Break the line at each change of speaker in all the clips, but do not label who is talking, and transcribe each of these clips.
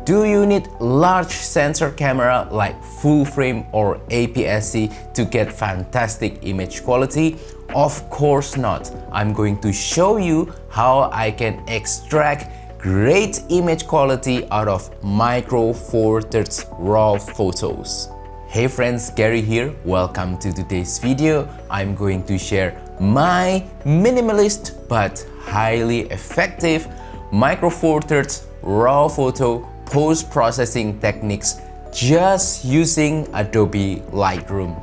Do you need large sensor camera like full frame or APS-C to get fantastic image quality? Of course not. I'm going to show you how I can extract great image quality out of Micro Four Thirds RAW photos. Hey friends, Gary here. Welcome to today's video. I'm going to share my minimalist but highly effective Micro Four Thirds RAW photo post-processing techniques just using Adobe Lightroom.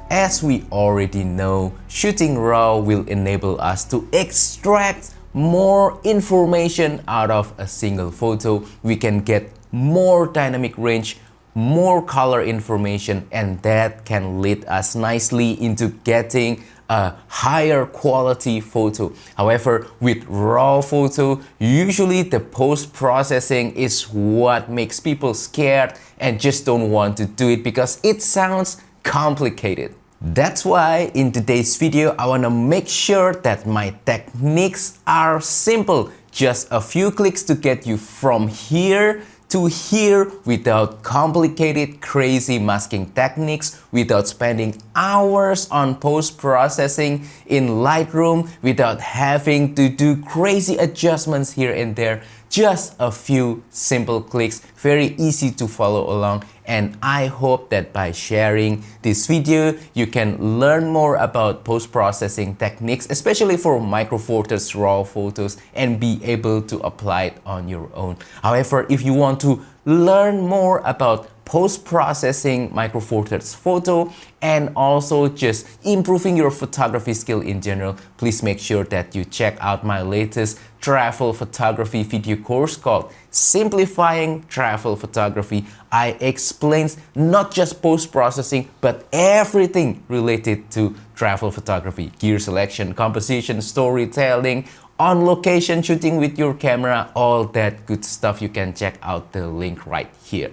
As we already know, shooting RAW will enable us to extract more information out of a single photo. We can get more dynamic range, more color information, and that can lead us nicely into getting a higher quality photo. However, with RAW photo, usually the post-processing is what makes people scared and just don't want to do it because it sounds complicated. That's why in today's video, I want to make sure that my techniques are simple. Just a few clicks to get you from here to here without complicated, crazy masking techniques, without spending hours on post-processing in Lightroom, without having to do crazy adjustments here and there. Just a few simple clicks, very easy to follow along. And I hope that by sharing this video, you can learn more about post-processing techniques, especially for Micro Four Thirds RAW photos, and be able to apply it on your own. However, if you want to learn more about post-processing Micro Four Thirds photo and also just improving your photography skill in general, please make sure that you check out my latest travel photography video course called Simplifying Travel Photography. I explain not just post-processing but everything related to travel photography: gear selection, composition, storytelling, on location shooting with your camera, all that good stuff. You can check out the link right here.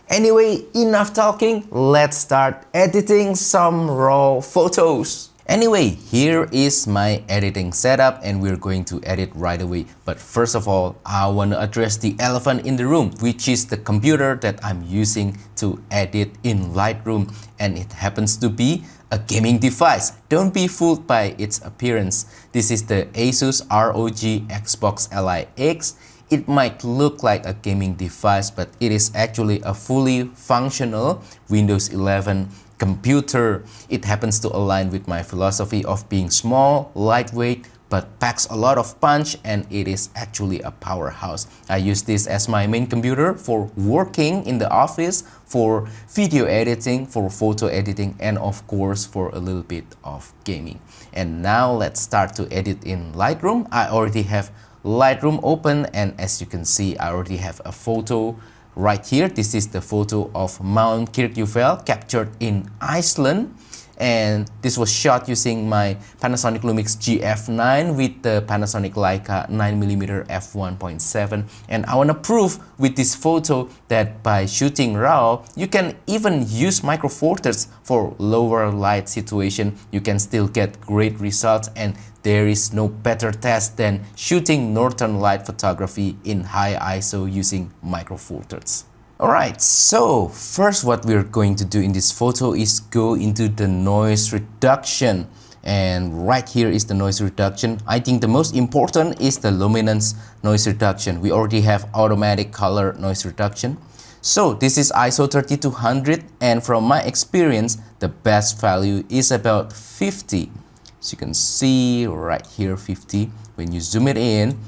Anyway, enough talking, let's start editing some RAW photos. Anyway, here is my editing setup and we're going to edit right away. But first of all, I want to address the elephant in the room, which is the computer that I'm using to edit in Lightroom. And it happens to be a gaming device. Don't be fooled by its appearance. This is the Asus ROG Xbox LIX. It might look like a gaming device, but it is actually a fully functional Windows 11 computer. It happens to align with my philosophy of being small, lightweight, but packs a lot of punch, and it is actually a powerhouse. I use this as my main computer for working in the office, for video editing, for photo editing, and of course for a little bit of gaming. And now let's start to edit in Lightroom. I already have Lightroom open, and as you can see, I already have a photo right here. This is the photo of Mount Kirkjuvel captured in Iceland, and this was shot using my Panasonic Lumix GF9 with the Panasonic Leica 9mm f1.7. And I want to prove with this photo that by shooting RAW, you can even use Micro Four Thirds for lower light situation. You can still get great results, and there is no better test than shooting northern light photography in high ISO using Micro Four Thirds. Alright, so first what we're going to do in this photo is go into the noise reduction. And right here is the noise reduction. I think the most important is the luminance noise reduction. We already have automatic color noise reduction. So this is ISO 3200, and from my experience, the best value is about 50. So you can see right here 50. When you zoom it in,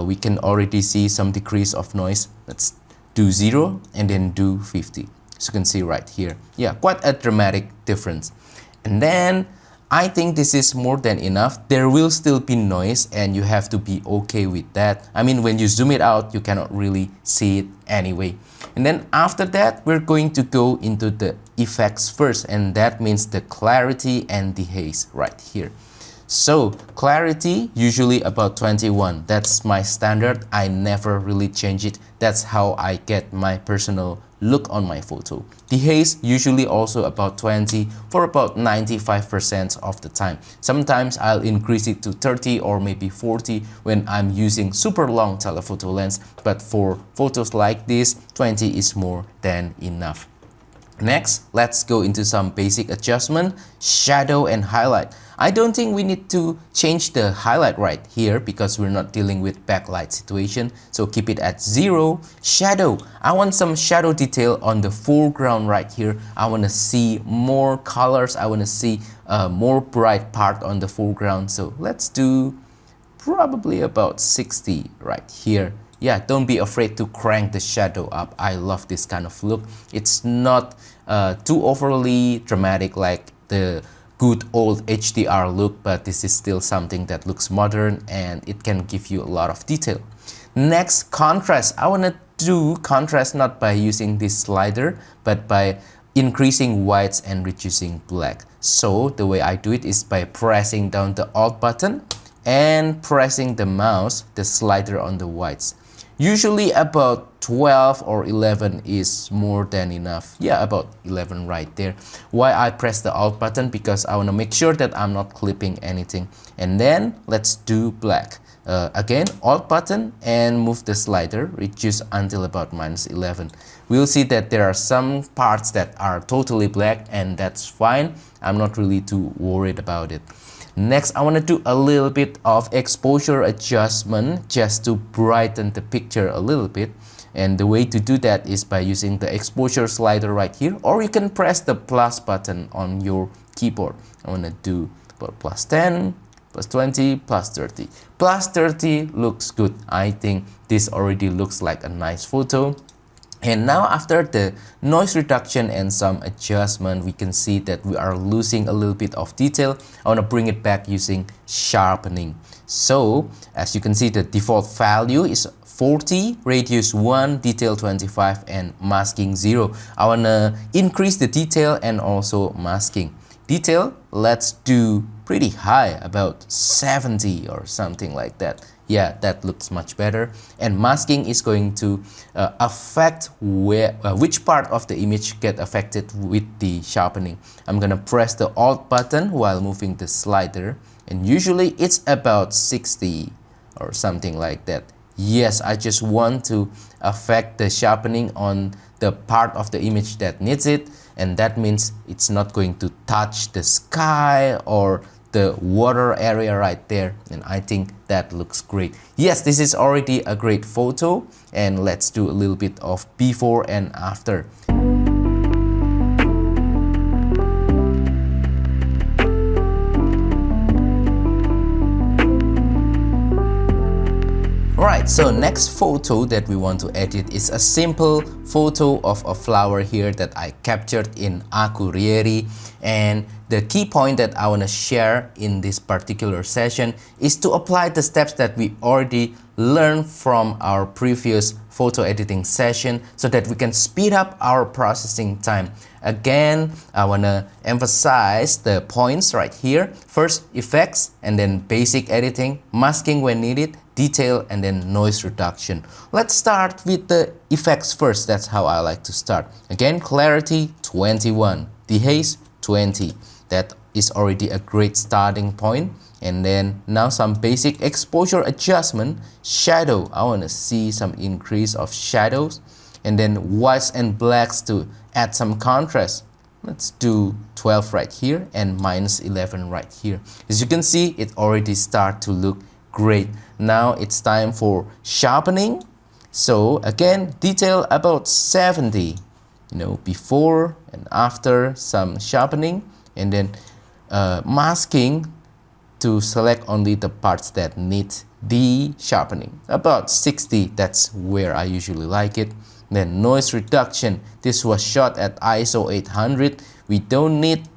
we can already see some decrease of noise. Let's do 0 and then do 50. So you can see right here. Yeah, quite a dramatic difference. And then I think this is more than enough. There will still be noise and you have to be okay with that. I mean, when you zoom it out, you cannot really see it anyway. And then after that, we're going to go into the effects first, and that means the clarity and dehaze right here. So clarity usually about 21. That's my standard. I never really change it. That's how I get my personal look on my photo. Dehaze usually also about 20 for about 95% of the time. Sometimes I'll increase it to 30 or maybe 40 when I'm using super long telephoto lens, but for photos like this, 20 is more than enough. Next, let's go into some basic adjustment, shadow and highlight. I don't think we need to change the highlight right here because we're not dealing with backlight situation. So keep it at 0. Shadow, I want some shadow detail on the foreground right here. I want to see more colors. I want to see more bright part on the foreground. So let's do probably about 60 right here. Yeah, don't be afraid to crank the shadow up. I love this kind of look. It's not too overly dramatic like the good old HDR look, but this is still something that looks modern and it can give you a lot of detail. Next, contrast. I want to do contrast not by using this slider, but by increasing whites and reducing black. So the way I do it is by pressing down the Alt button and pressing the mouse, the slider on the whites. Usually about 12 or 11 is more than enough. Yeah, about 11 right there. Why I press the Alt button? Because I want to make sure that I'm not clipping anything. And then let's do black. Again, Alt button and move the slider, reduce until about -11. We'll see that there are some parts that are totally black and that's fine. I'm not really too worried about it. Next, I want to do a little bit of exposure adjustment just to brighten the picture a little bit. And the way to do that is by using the exposure slider right here, or you can press the plus button on your keyboard. I want to do about +10, +20, +30. +30 looks good. I think this already looks like a nice photo. And now after the noise reduction and some adjustment, we can see that we are losing a little bit of detail. I want to bring it back using sharpening. So as you can see, the default value is 40, radius 1, detail 25, and masking 0. I want to increase the detail and also masking. Detail, let's do pretty high, about 70 or something like that. Yeah, that looks much better. And masking is going to affect which part of the image get affected with the sharpening. I'm gonna press the Alt button while moving the slider, and usually it's about 60 or something like that. Yes, I just want to affect the sharpening on the part of the image that needs it, and that means it's not going to touch the sky or the water area right there, and I think that looks great. Yes, this is already a great photo, and let's do a little bit of before and after. Alright, so next photo that we want to edit is a simple photo of a flower here that I captured in Akurieri. And the key point that I want to share in this particular session is to apply the steps that we already learned from our previous photo editing session so that we can speed up our processing time. Again, I want to emphasize the points right here. First, effects, and then basic editing, masking when needed, detail, and then noise reduction. Let's start with the effects first. That's how I like to start. Again, clarity 21, dehaze 20. That is already a great starting point. And then now some basic exposure adjustment. Shadow, I want to see some increase of shadows. And then whites and blacks to add some contrast. Let's do 12 right here and -11 right here. As you can see, it already start to look great. Now it's time for sharpening. So again, detail about 70. Before and after some sharpening, and then masking to select only the parts that need the sharpening. About 60, that's where I usually like it. Then noise reduction. This was shot at ISO 800. We don't need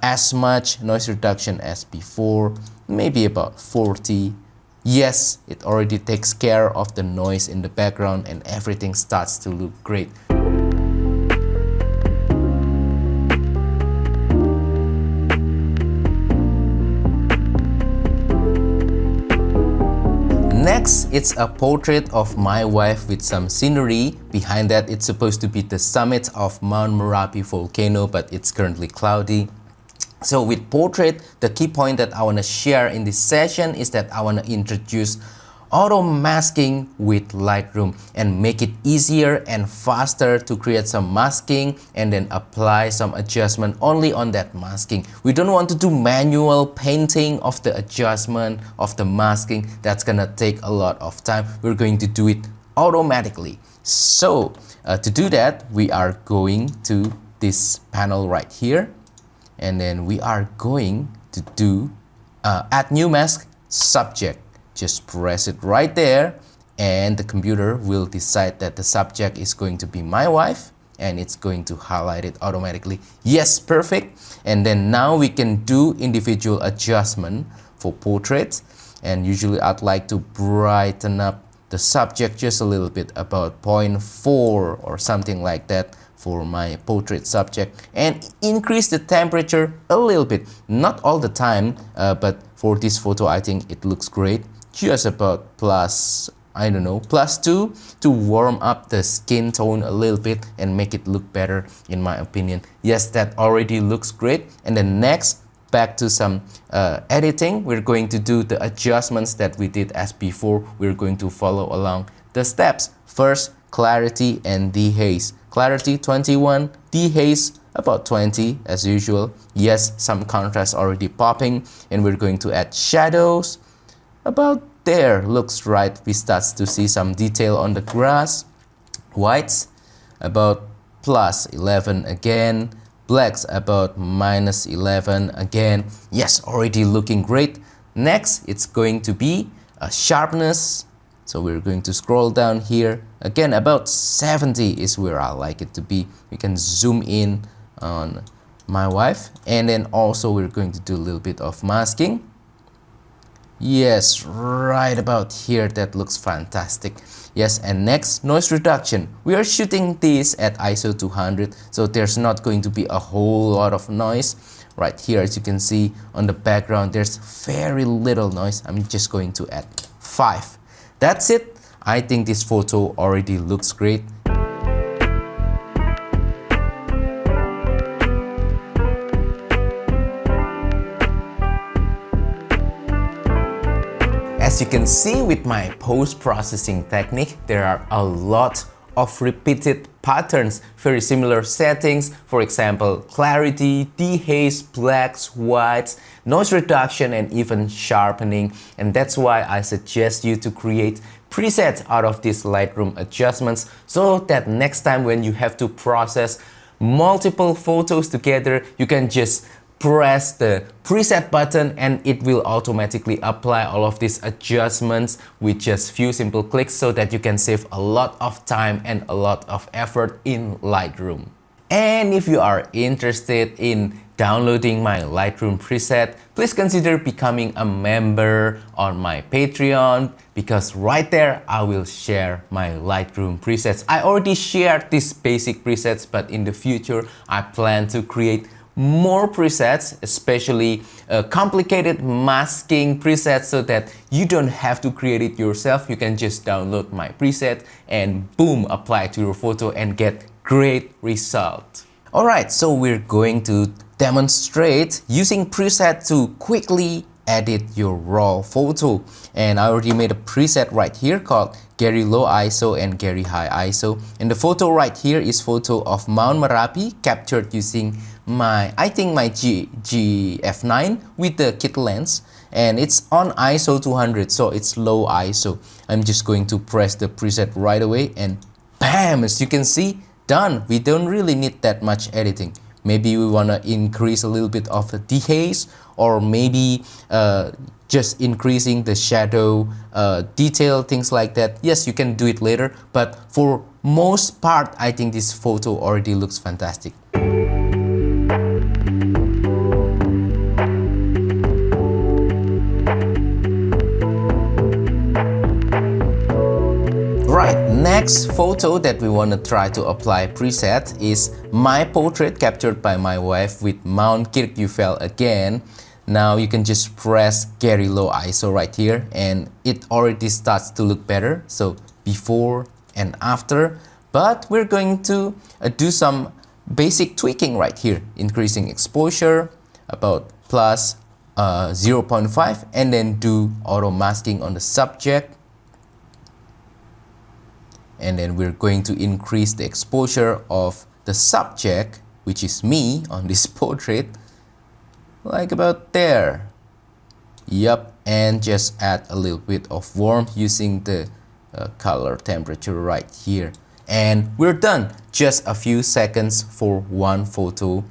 as much noise reduction as before, maybe about 40. Yes, it already takes care of the noise in the background and everything starts to look great. Next, it's a portrait of my wife with some scenery. Behind that, it's supposed to be the summit of Mount Merapi volcano, but it's currently cloudy. So with portrait, the key point that I want to share in this session is that I want to introduce auto masking with Lightroom and make it easier and faster to create some masking and then apply some adjustment only on that masking. We don't want to do manual painting of the adjustment of the masking. That's gonna take a lot of time. We're going to do it automatically. So to do that, we are going to this panel right here, and then we are going to do add new mask subject. Just press it right there and the computer will decide that the subject is going to be my wife, and it's going to highlight it automatically. Yes, perfect. And then now we can do individual adjustment for portraits, and usually I'd like to brighten up the subject just a little bit, about 0.4 or something like that for my portrait subject, and increase the temperature a little bit, not all the time, but for this photo I think it looks great. Just about plus, I don't know, +2 to warm up the skin tone a little bit and make it look better in my opinion. Yes, that already looks great. And then next, back to some editing. We're going to do the adjustments that we did as before. We're going to follow along the steps. First, clarity and dehaze. Clarity 21, dehaze about 20 as usual. Yes, some contrast already popping, and we're going to add shadows. About there, looks right. We start to see some detail on the grass. Whites about +11 again. Blacks about -11 again. Yes, already looking great. Next, it's going to be a sharpness. So we're going to scroll down here. Again, about 70 is where I like it to be. We can zoom in on my wife. And then also we're going to do a little bit of masking. Yes, right about here, that looks fantastic. Yes, and next, noise reduction. We are shooting this at ISO 200, so there's not going to be a whole lot of noise. Right here, as you can see on the background, there's very little noise. I'm just going to add 5. That's it. I think this photo already looks great. As you can see with my post-processing technique, there are a lot of repeated patterns, very similar settings. For example, clarity, dehaze, blacks, whites, noise reduction, and even sharpening. And that's why I suggest you to create presets out of these Lightroom adjustments, so that next time when you have to process multiple photos together, you can just press the preset button and it will automatically apply all of these adjustments with just few simple clicks, so that you can save a lot of time and a lot of effort in Lightroom. And if you are interested in downloading my Lightroom preset, please consider becoming a member on my Patreon, because right there I will share my Lightroom presets. I already shared these basic presets, but in the future I plan to create more presets, especially complicated masking presets, so that you don't have to create it yourself. You can just download my preset and boom, apply it to your photo and get great result. Alright, so we're going to demonstrate using preset to quickly edit your raw photo. And I already made a preset right here called Very Low ISO and Very High ISO. And the photo right here is photo of Mount Merapi captured using my GF9 with the kit lens, and it's on ISO 200, so it's low ISO. I'm just going to press the preset right away and bam, as you can see, done. We don't really need that much editing. Maybe we want to increase a little bit of the dehaze, or maybe just increasing the shadow detail, things like that. Yes, you can do it later, but for most part, I think this photo already looks fantastic. Right, next photo that we want to try to apply preset is my portrait captured by my wife with Mount Kirkjufell again. Now you can just press very low ISO right here and it already starts to look better. So before and after, but we're going to do some basic tweaking right here, increasing exposure about plus 0.5 and then do auto masking on the subject. And then we're going to increase the exposure of the subject, which is me on this portrait, like about there. Yup, and just add a little bit of warmth using the color temperature right here. And we're done. Just a few seconds for one photo.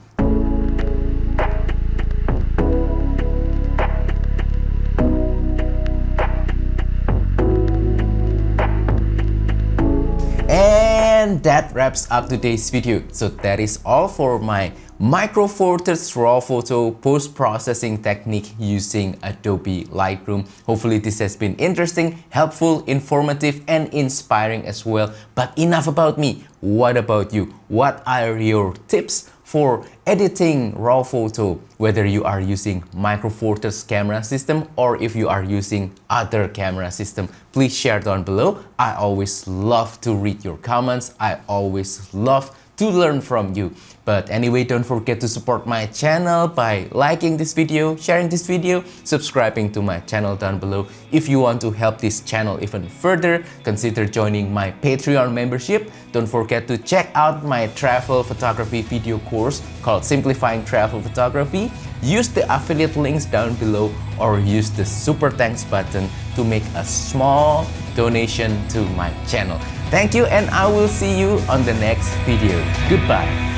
And that wraps up today's video. So that is all for my Micro Four Thirds raw photo post-processing technique using Adobe Lightroom. Hopefully this has been interesting, helpful, informative, and inspiring as well. But enough about me. What about you? What are your tips for editing raw photo, whether you are using Micro Four Thirds camera system or if you are using other camera system? Please share down below. I always love to read your comments. I always love to learn from you. But anyway, don't forget to support my channel by liking this video, sharing this video, subscribing to my channel down below. If you want to help this channel even further, consider joining my Patreon membership. Don't forget to check out my travel photography video course called Simplifying Travel Photography. Use the affiliate links down below or use the super thanks button to make a small donation to my channel. Thank you, and I will see you on the next video. Goodbye.